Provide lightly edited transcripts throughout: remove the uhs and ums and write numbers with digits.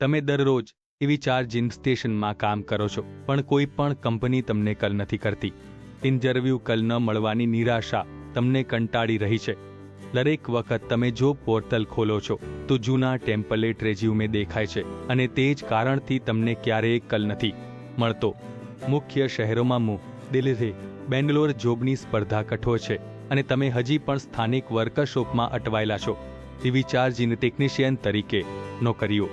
તમે દરરોજ એવી 4 જીન સ્ટેશનમાં કામ કરો છો, પણ કોઈ પણ કંપની તમને કલ નથી કરતી. ઇન્ટરવ્યૂ કલ ન મળવાની નિરાશા તમને કંટાળી રહી છે. દરેક વખત તમે જો પોર્ટલ ખોલો છો તો જૂના ટેમ્પલેટ રેઝ્યુમે દેખાય છે, અને તે જ કારણથી તમને ક્યારેય કલ નથી મળતો. મુખ્ય શહેરોમાં દિલ્હી, બેંગ્લોર જોબની સ્પર્ધા કઠોર છે, અને તમે હજી પણ સ્થાનિક વર્કશોપમાં અટવાયેલા છો. એવી 4 જીન ટેકનિશિયન તરીકે નોકરીઓ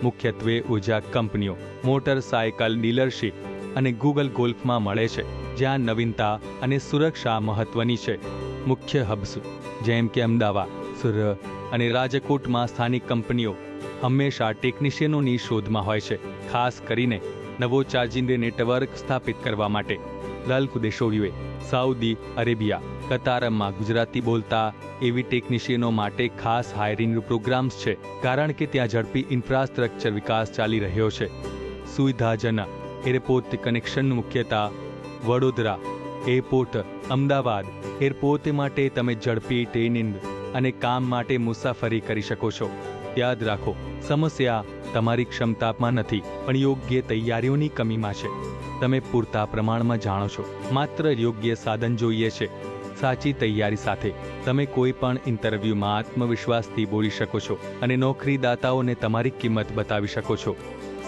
મુખ્યત્વે ઉર્જા કંપનીઓ, મોટરસાયકલ ડીલરશીપ અને ગૂગલ ગોલ્ફમાં મળે છે, જ્યાં નવીનતા અને સુરક્ષા મહત્વની છે. મુખ્ય હબ્સ જેમ કે અમદાવાદ, સુરત અને રાજકોટમાં સ્થાનિક કંપનીઓ હંમેશા ટેકનિશિયનોની શોધમાં હોય છે, ખાસ કરીને નવો ચાર્જિંગ નેટવર્ક સ્થાપિત કરવા માટે. ગલ્ફ દેશો સાઉદી અરેબિયા, કતારમાં ગુજરાતી બોલતા એવી ટેકનિશિયનો માટે ખાસ હાયરિંગ પ્રોગ્રામ્સ છે, કારણ કે ત્યાં ઝડપી ઇન્ફ્રાસ્ટ્રક્ચર વિકાસ ચાલી રહ્યો છે. સુવિધાજનક એરપોર્ટ કનેક્શન મુખ્યતઃ વડોદરા એરપોર્ટ, અમદાવાદ એરપોર્ટ માટે તમે ઝડપી ટ્રેનિંગ અને કામ માટે મુસાફરી કરી શકો છો. યાદ રાખો, સમસ્યા તમારી ક્ષમતામાં નથી, પણ યોગ્ય તૈયારીઓની કમીમાં છે. તમે પૂરતા પ્રમાણમાં જાણો છો, માત્ર યોગ્ય સાધન જોઈએ છે. સાચી તૈયારી સાથે તમે કોઈ પણ ઇન્ટરવ્યૂમાં આત્મવિશ્વાસથી બોલી શકો છો અને નોકરીદાતાઓને તમારી કિંમત બતાવી શકો છો.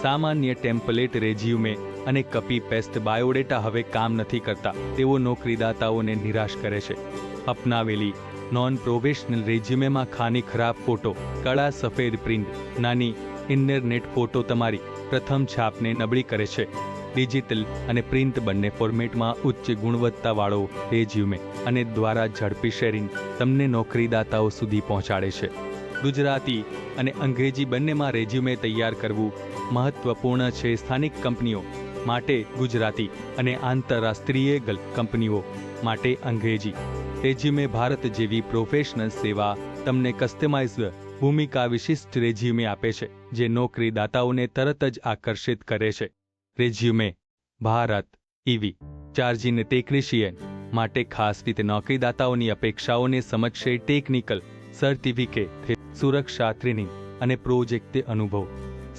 સામાન્ય ટેમ્પલેટ રેઝ્યુમે અને કપી પેસ્ટ બાયોડેટા હવે કામ નથી કરતા. તેઓ નોકરીદાતાઓને નિરાશ કરે છે. અપનાવેલી નોન પ્રોફેશનલ રેઝ્યુમેમાં ખાની ખરાબ ફોટો, કળા સફેદ પ્રિન્ટ, નાની ઇન્ટરનેટ ફોટો તમારી પ્રથમ છાપને નબળી કરે છે. ડિજિટલ અને પ્રિન્ટ બંને ફોર્મેટમાં ઉચ્ચ ગુણવત્તાવાળો રેઝ્યુમે અને દ્વારા ઝડપી શેરિંગ તમને નોકરીદાતાઓ સુધી પહોંચાડે છે. ગુજરાતી અને અંગ્રેજી બંનેમાં રેઝ્યુમે તૈયાર કરવું મહત્વપૂર્ણ છે. સ્થાનિક કંપનીઓ માટે ગુજરાતી અને આંતરરાષ્ટ્રીય કંપનીઓ માટે અંગ્રેજી રેઝ્યુમે. ભારત જેવી પ્રોફેશનલ સેવા તમને કસ્ટમાઇઝ્ડ ભૂમિકા વિશિષ્ટ રેઝ્યુમે આપે છે, જે નોકરીદાતાઓને તરત જ આકર્ષિત કરે છે. રેઝ્યુમે ભારત એવી 4 જીન ટેકનિશિયન માટે ખાસ રીતે નોકરીદાતાઓની અપેક્ષાઓને સમજશે. ટેકનિકલ સર્ટિફિકેટ, સુરક્ષા ટ્રેનિંગ અને પ્રોજેક્ટ અનુભવ,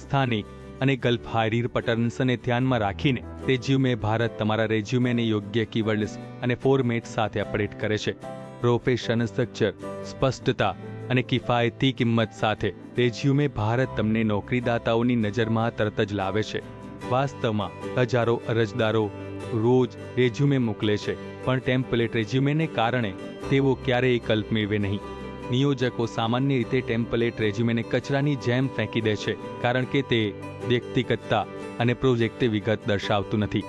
સ્થાનિક અને ગલ્ફ હાયરિંગ પેટર્ન્સને ધ્યાનમાં રાખીને રેઝ્યુમે ભારત તમારા રેઝ્યુમેને યોગ્ય કીવર્ડ્સ અને ફોર્મેટ સાથે અપડેટ કરે છે. પ્રોફેશનલ સ્ટ્રક્ચર, સ્પષ્ટતા અને કિફાયતી કિંમત સાથે રેઝ્યુમે ભારત તમને નોકરીદાતાઓની નજરમાં તરત જ લાવે છે. વાસ્તવમાં હજારો અરજદારો રોજ રેઝ્યુમે મોકલે છે, પણ ટેમ્પલેટ રેઝ્યુમેને કારણે તેઓ ક્યારેય કલ્પ મેળવે નહીં. નિયોજકો સામાન્ય રીતે ટેમ્પલેટ રેઝ્યુમેને કચરાની જેમ ફેંકી દે છે, કારણ કે તે વ્યક્તિગતતા અને પ્રોજેક્ટ વિગત દર્શાવતું નથી.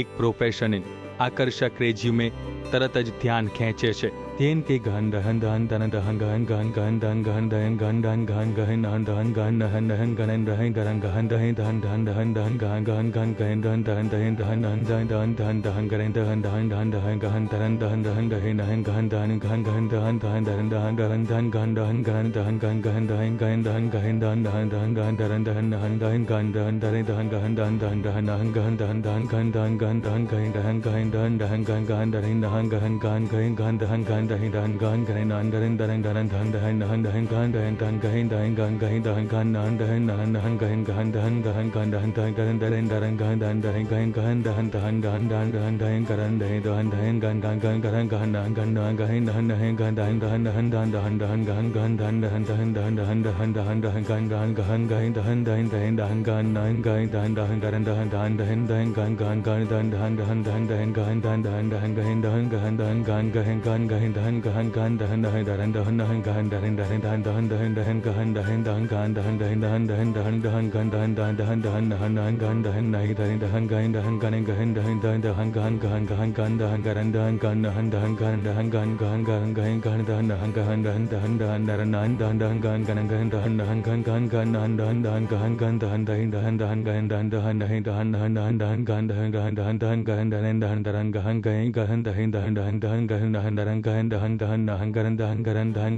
એક પ્રોફેશનલ આકર્ષક રેઝ્યુમે તરત જ ધ્યાન ખેંચે છે. જેમ કે ગહન દહન દહન દહન દહન ગહન ગહન ગહન દહન ગહન દહન ગહન દહન ગહન ગહન દહન દહન ગહન દહન દહન ગહન દહન ગહન ગહન દહન દહન દહન દહન દહન ગહન ગહન ગહન ગહન દહન દહન દહન દહન દહન દહન દહન દહન ગહન દહન દહન દહન દહન ગહન દહન દહન દહન દહન દહન ગહન દહન ગહન ગહન દહન દહન દહન દહન દહન દહન ગહન દહન ગહન દહન ગહન ગહન દહન ગહન દહન ગહન દહન દહન દહન ગહન દહન દહન દહન દહન ગહન દહન દહન દહન ગહન દહન દહન દહન દહન ગહન દહન દહન ગહન દહન ગહન દહન ગહન દહન ગહન દહન દહન ગહન ગહન દહન દહન ગહન ગહન ગહન ગહન દહન ગહન દહન દહન ગહન ગહન દહન દહન દહન દહન દહન દહન દહન દહન ગહન દહન દહન ગહન દહન ગહન ગહન દહન ગહન દહન દહન દહન દહન ગહન ગહન દહન ગહન ગહન દહન દહન ગહન દહન દહન ગહન દહન દહન ગહન ગહન દહન દહન દહન દહન દહન દહન ગહન દહન દહન દહન ગહન ગહન ગહન ગહન ગહન દહન ગહન દહન ગહન દહન દહન ગહન દહન ગહન દહન દહન દહન દહન ગહન ગહન દહન દહન દહન દહન દહન દહન દહન દહન ગહન દહન ગહન ગહન દહન દહન દહન દહન ગહન દહન ગહન દહન દહન ગહન દહન દહન દહન દહન ગહન ગહન ગહન દહન દહન દહન દહન દહન ગહન દહન દહન દહન ગહન દહન ગહન દહન ગહન ગહન ગહન ગહન દહન ગહન ગહન દહન દહન દહન દહન દહન ગહન દહન દહન દહન દહન દહન દહન ગહન દહન દહન ગહન દહન દહન દહન દહન દહન દહન ગહન દહન દહન દહન દહન દહન દહન ગહન દહન નહીં દહન દહન ગહન દહન ગહન ગહન દહન દહન દહન ગહન ગહન ગહન ગહન દહન ગહન દહન ગહન દહન દહન ગહન દહન ગહન ગહન ગહન ગહન ગહન દહન દહન ગહન દહન દહન દહન દહન દહન દહન દહન ગહન ગહન ગહન દહન દહન ગહન ગહન ગહન દહન દહન દહન ગહન ગહન દહન દહન દહન દહન ગહન દહન દહન દહન દહન દહન દહન દહન ગહન દહન ગહન દહન દહન ગહન દહન દહન દહન ગહન ગહન ગહન દહન દહન દહન દહન ગહન દહન દહન દહન દહન ગરન દહન ગરન દહન ગહન દહન દહન ગહન ગહન ગહન ગહન ગહન નરન ગહન દહન ગહન દહન ગહન ગહન દહન દહન ગહન દહન ગહન દહન દહન દહન દહન દહન ગહન ગહન દહન દહન ગહન દહન ગહન દહન દહન દહન ગહન દહન ગહન દહન ગહન દહન દહન ગહન દહન દહન દહન દહન દહન ગહન ગહન ગહન ગહન દહન દહન દહન દહન ગહન ગહન ગહન દહન દહન ગહન દહન ગહન દહન ગહન દહન દહન દહન દહન દહન ગહન ગહન ગહન ગહન દહન દહન દહન ગહન દહન ગહન દહન ગહન દહન દહન દહન દહન દહન દહન ગહન દહન ગહન દહન દહન દહન ગહન ગહન ગહન ગહન દહન દહન દહન દહન દહન દહન દહન દહન ગહન દહન દહન દહન દહન દહન દહન ગહન દહન દહન દહન ગહન દહન ગહન દહન ગહન દહન દહન દહન દહન ગહન દહન ગહન દહન ગહન ગહન દહન ગહન દહન દહન દહન દહન દહન દહન દહન ગહન ગહન ગહન દહન ગહન ગહન દહન દહન દહન ગહન દહન દહન દહન દહન ગહન દહન દહન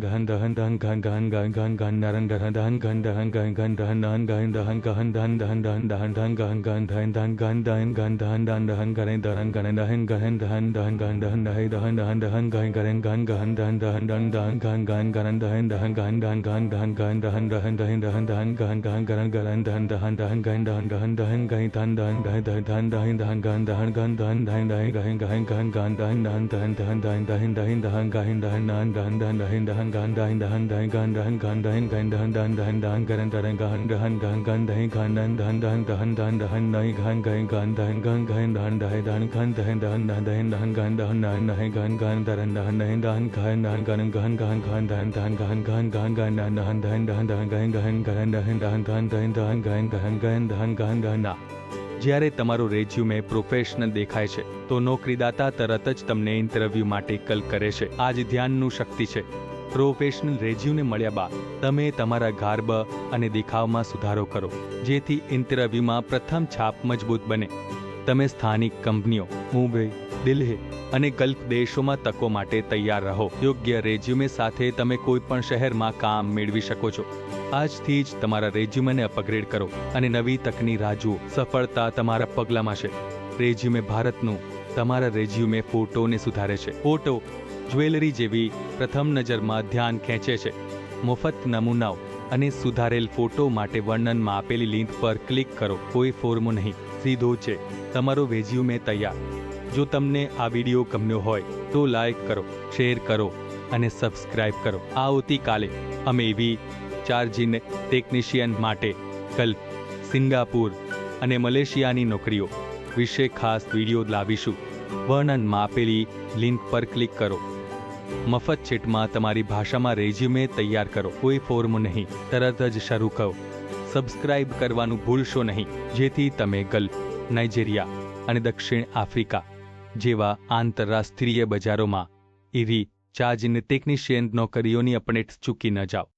દહન ગહન ગહન દહન દહન દહન દહન ગહન દહન ગહન ગહન ગહન ગહન દહન દહન ગહન ગહન ગહન ગહન દહન દહન દહન દહન દહન ગહન ગહન ગહન દહન દહન ગહન દહન દહન ગહન ગહન ગહન દહન ગહન ગહન ના જ્યારે તમારો રેઝ્યુમે પ્રોફેશનલ દેખાય છે તો નોકરીદાતા તરત જ તમને ઇન્ટરવ્યૂ માટે કલ કરે છે. આ જ ધ્યાનનું શક્તિ છે. પ્રોફેશનલ રેઝ્યુમે મળ્યા બાદ તમે તમારા ગાર્બ અને દેખાવમાં સુધારો કરો જેથી ઇન્ટરવ્યૂમાં પ્રથમ છાપ મજબૂત બને. તમે સ્થાનિક કંપનીઓ મુંબઈ, દિલ્હી અને ગલ્ફ દેશોમાં તકો માટે તૈયાર રહો. યોગ્ય રેઝ્યુમે સાથે તમે કોઈ પણ શહેરમાં કામ મેળવી શકો છો. આજથી જ તમારા રેઝ્યુમેને અપગ્રેડ કરો અને નવી તકની રાહ જુઓ. સફળતા તમારા પગલામાં છે. રેઝ્યુમે ભારતનું તમારા રેઝ્યુમે ફોટોને સુધારે છે. ફોટો જ્વેલરી જેવી પ્રથમ નજરમાં ધ્યાન ખેંચે છે. મફત નમૂનાઓ અને સુધારેલ ફોટો માટે વર્ણનમાં આપેલી લિંક પર ક્લિક કરો. કોઈ ફોર્મ નહીં, સીધો છે તમારો રેઝ્યુમે તૈયાર. જો તમને આ વિડીયો ગમ્યો હોય તો લાઈક કરો, શેર કરો અને સબસ્ક્રાઇબ કરો. આવતીકાલે અમે એવી 4 જીન ટેકનિશિયન માટે ગલ્ફ, સિંગાપુર અને મલેશિયાની નોકરીઓ વિશે ખાસ વિડીયો લાવીશું. વર્ણનમાં આપેલી લિંક પર ક્લિક કરો. મફત છેટમાં તમારી ભાષામાં રેઝ્યુમે તૈયાર કરો. કોઈ ફોર્મ નહીં, તરત જ શરૂ કરો. સબસ્ક્રાઇબ કરવાનું ભૂલશો નહીં જેથી તમે ગલ્ફ, નાઇજીરિયા અને દક્ષિણ આફ્રિકા જેવા આંતરરાષ્ટ્રીય બજારોમાં એવી 4 જીન ટેકનિશિયન નોકરીઓની અપડેટ્સ ચૂકી ન જાઓ.